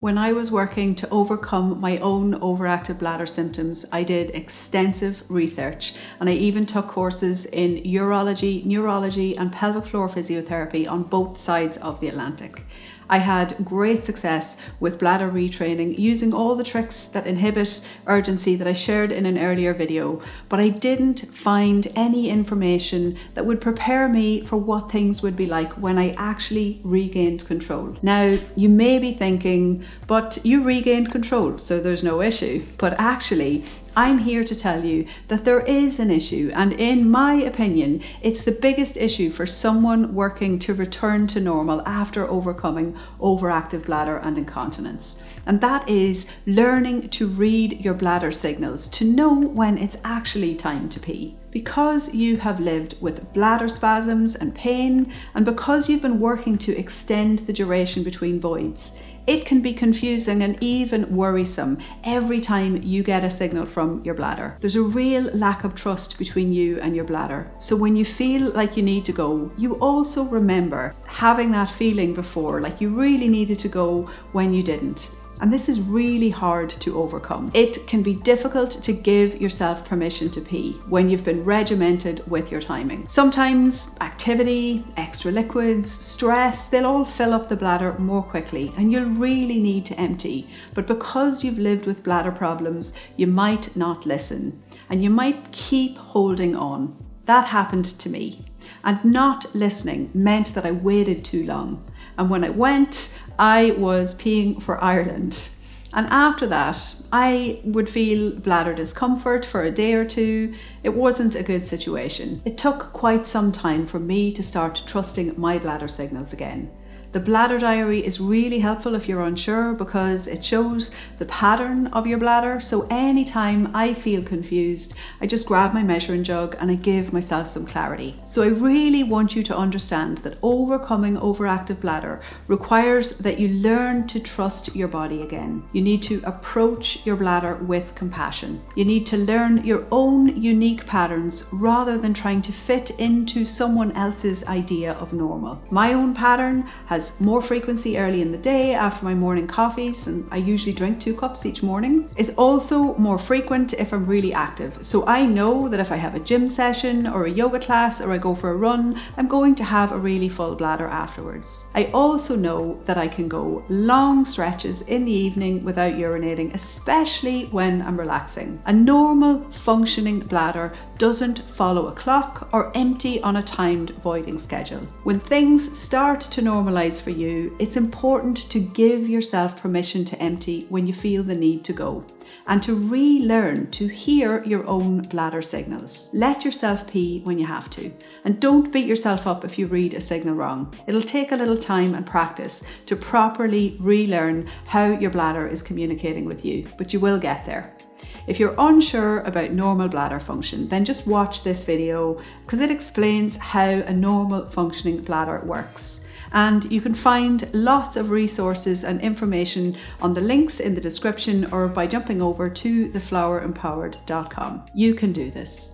When I was working to overcome my own overactive bladder symptoms, I did extensive research and I even took courses in urology, neurology and pelvic floor physiotherapy on both sides of the Atlantic. I had great success with bladder retraining using all the tricks that inhibit urgency that I shared in an earlier video, but I didn't find any information that would prepare me for what things would be like when I actually regained control. Now, you may be thinking, but you regained control, so there's no issue. But actually, I'm here to tell you that there is an issue, and in my opinion, it's the biggest issue for someone working to return to normal after overcoming overactive bladder and incontinence. And that is learning to read your bladder signals to know when it's actually time to pee. Because you have lived with bladder spasms and pain, and because you've been working to extend the duration between voids, it can be confusing and even worrisome every time you get a signal from your bladder. There's a real lack of trust between you and your bladder. So when you feel like you need to go, you also remember having that feeling before, like you really needed to go when you didn't. And this is really hard to overcome. It can be difficult to give yourself permission to pee when you've been regimented with your timing. Sometimes activity, extra liquids, stress, they'll all fill up the bladder more quickly and you'll really need to empty. But because you've lived with bladder problems, you might not listen and you might keep holding on. That happened to me. And not listening meant that I waited too long. And when I went, I was peeing for Ireland. And after that, I would feel bladder discomfort for a day or two. It wasn't a good situation. It took quite some time for me to start trusting my bladder signals again. The bladder diary is really helpful if you're unsure because it shows the pattern of your bladder. So anytime I feel confused, I just grab my measuring jug and I give myself some clarity. So I really want you to understand that overcoming overactive bladder requires that you learn to trust your body again. You need to approach your bladder with compassion. You need to learn your own unique patterns rather than trying to fit into someone else's idea of normal. My own pattern has more frequency early in the day after my morning coffees, and I usually drink 2 cups each morning. It's also more frequent if I'm really active. So I know that if I have a gym session or a yoga class or I go for a run, I'm going to have a really full bladder afterwards. I also know that I can go long stretches in the evening without urinating, especially when I'm relaxing. A normal functioning bladder doesn't follow a clock or empty on a timed voiding schedule. When things start to normalize for you, it's important to give yourself permission to empty when you feel the need to go and to relearn to hear your own bladder signals. Let yourself pee when you have to, and don't beat yourself up if you read a signal wrong. It'll take a little time and practice to properly relearn how your bladder is communicating with you, but you will get there. If you're unsure about normal bladder function, then just watch this video because it explains how a normal functioning bladder works. And you can find lots of resources and information on the links in the description or by jumping over to thefloweремpowered.com. You can do this.